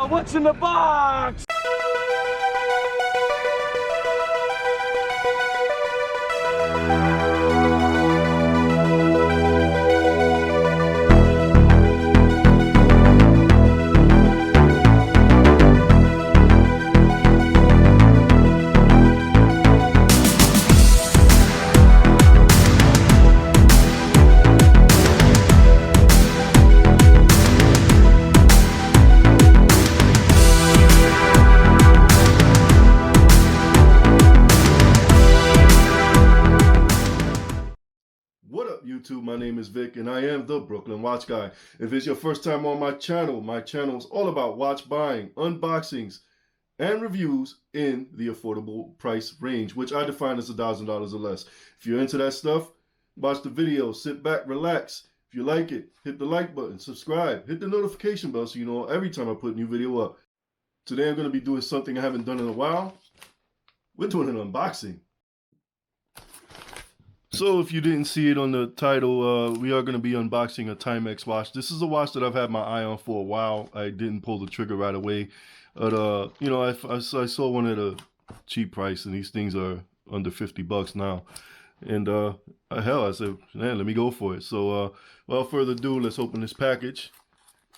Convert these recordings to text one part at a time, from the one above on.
What's in the box? What up, YouTube? My name is Vic, and I am the Brooklyn Watch Guy. If it's your first time on my channel is all about watch buying, unboxings, and reviews in the affordable price range, which I define as $1,000 or less. If you're into that stuff, watch the video, sit back, relax. If you like it, hit the like button, subscribe, hit the notification bell so you know every time I put a new video up. Today I'm going to be doing something I haven't done in a while. We're doing an unboxing. So if you didn't see it on the title, we are going to be unboxing a Timex watch. This is a watch that I've had my eye on for a while. I didn't pull the trigger right away. But, you know, I saw one at a cheap price, and these things are under 50 bucks now. And, hell, I said, man, let me go for it. So, without further ado, let's open this package,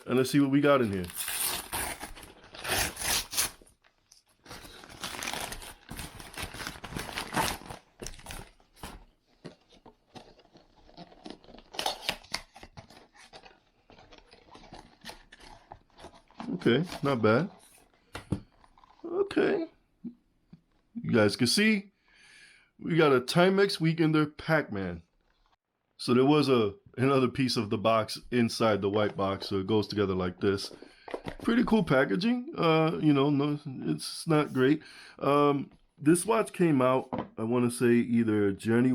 and let's see what we got in here. Okay, not bad. Okay. You guys can see, we got a Timex Weekender Pac-Man. So there was another piece of the box inside the white box, so it goes together like this. Pretty cool packaging. You know, no, it's not great. This watch came out, I want to say either July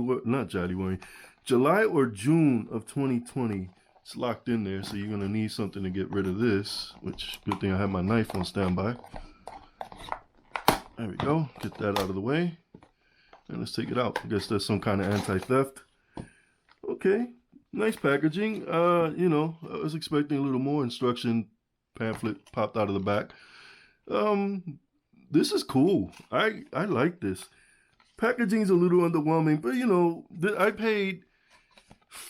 or June of 2020. It's locked in there, so you're going to need something to get rid of this, which, good thing I have my knife on standby. There we go. Get that out of the way. And let's take it out. I guess that's some kind of anti-theft. Okay. Nice packaging. You know, I was expecting a little more. Instruction pamphlet popped out of the back. This is cool. I like this. Packaging's a little underwhelming, but, you know, I paid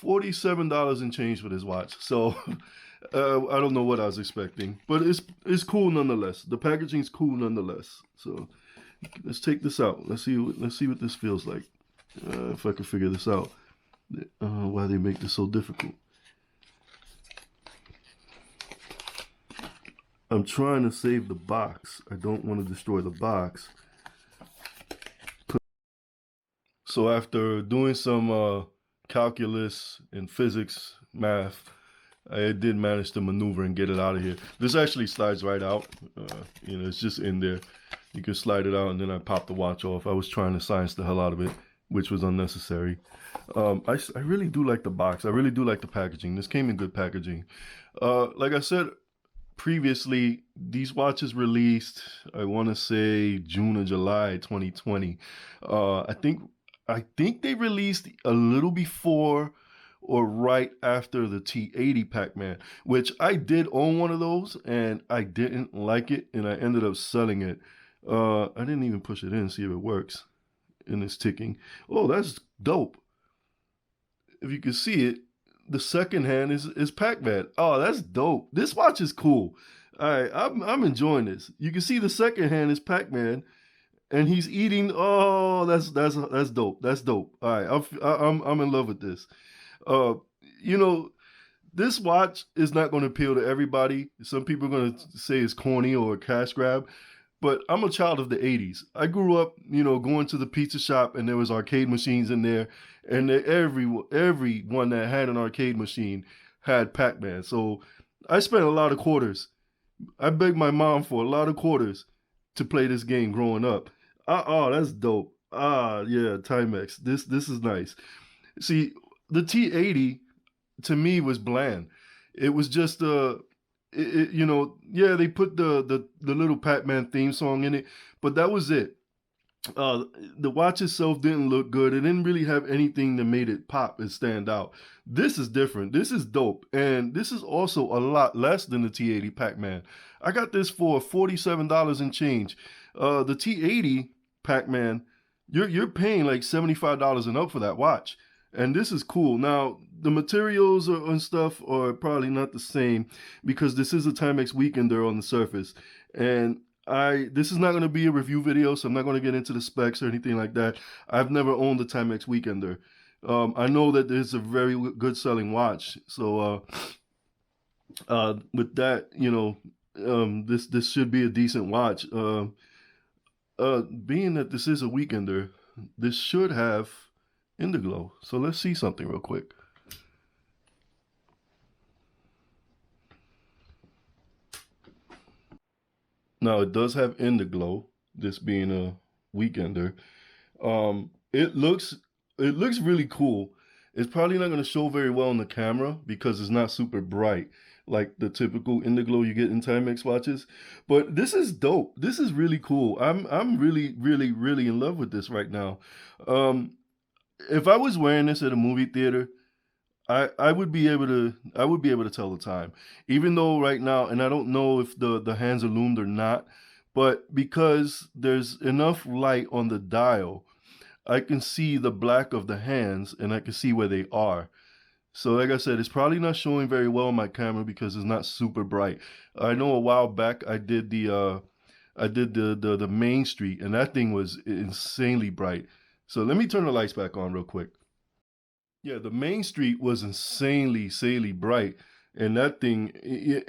$47 and change for this watch, so I don't know what I was expecting, but it's cool nonetheless. The packaging's cool nonetheless. So let's take this out. Let's see what this feels like. If I can figure this out. Why they make this so difficult. I'm trying to save the box. I don't want to destroy the box. So after doing some calculus and physics, math, I did manage to maneuver and get it out of here. This actually slides right out. You know, it's just in there. You can slide it out, and then I popped the watch off. I was trying to science the hell out of it, which was unnecessary. I really do like the box. I really do like the packaging. This came in good packaging. Like I said previously, these watches released, I want to say June or July 2020. I think they released a little before or right after the T80 Pac-Man, which I did own one of those, and I didn't like it, and I ended up selling it. I didn't even push it in, see if it works, and it's ticking. Oh, that's dope. If you can see it, the second hand is Pac-Man. Oh, that's dope. This watch is cool. All right, I'm enjoying this. You can see the second hand is Pac-Man, and he's eating. Oh, that's dope. That's dope. All right, I'm in love with this. You know, this watch is not going to appeal to everybody. Some people are going to say it's corny or a cash grab, but I'm a child of the 80s. I grew up, you know, going to the pizza shop, and there was arcade machines in there, and everyone that had an arcade machine had Pac-Man. So I spent a lot of quarters. I begged my mom for a lot of quarters to play this game growing up. Oh, that's dope. Yeah, Timex. This is nice. See, the T80 to me was bland. It was just you know, yeah, they put the little Pac-Man theme song in it, but that was it. uh, the watch itself didn't look good. It didn't really have anything that made it pop and stand out. This is different. This is dope. And this is also a lot less than the T80 Pac-Man. I got this for $47 and change. The T80 Pac-Man, you're paying like $75 and up for that watch. And this is cool. Now, the materials and stuff are probably not the same because this is a Timex Weekender on the surface. And this is not going to be a review video, so I'm not going to get into the specs or anything like that. I've never owned a Timex Weekender. I know that it's a very good selling watch. So with that, you know, this should be a decent watch. Being that this is a Weekender, this should have Indiglo. So let's see something real quick. Now it does have Indiglo, this being a Weekender. It looks really cool. It's probably not going to show very well on the camera because it's not super bright like the typical Indiglo you get in Timex watches. But this is dope. This is really cool. I'm really in love with this right now. If I was wearing this at a movie theater, I would be able to tell the time, even though right now, and I don't know if the hands are loomed or not, but because there's enough light on the dial, I can see the black of the hands and I can see where they are. So like I said, it's probably not showing very well on my camera because it's not super bright. I know a while back I did the Main Street, and that thing was insanely bright. So let me turn the lights back on real quick. Yeah, the Main Street was insanely bright, and that thing,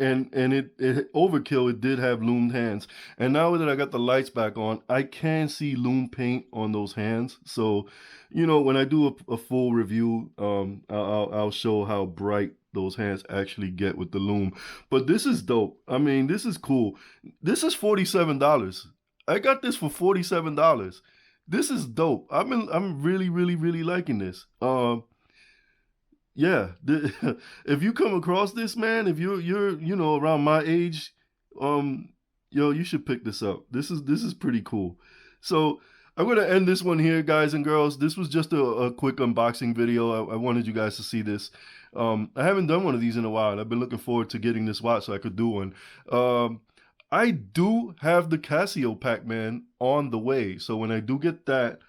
and it overkill. It did have loomed hands, and now that I got the lights back on, I can see loom paint on those hands. So, you know, when I do a full review, I'll show how bright those hands actually get with the loom. But this is dope. I mean, this is cool. This is $47. I got this for $47. This is dope. I'm really liking this. Yeah, if you come across this, man, if you're you know around my age, yo, you should pick this up. This is pretty cool. So I'm gonna end this one here, guys and girls. This was just a quick unboxing video. I wanted you guys to see this. I haven't done one of these in a while. I've been looking forward to getting this watch so I could do one. I do have the Casio Pac-Man on the way, so when I do get that,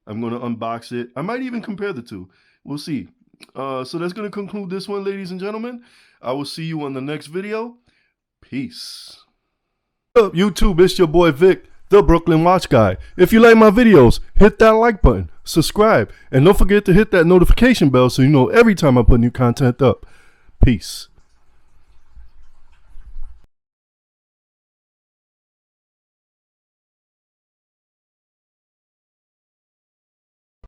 I'm gonna unbox it. I might even compare the two. We'll see. So that's going to conclude this one, ladies and gentlemen. I will see you on the next video. Peace. What's up, YouTube? It's your boy Vic, the Brooklyn Watch Guy. If you like my videos, hit that like button, subscribe, and don't forget to hit that notification bell so you know every time I put new content up. Peace.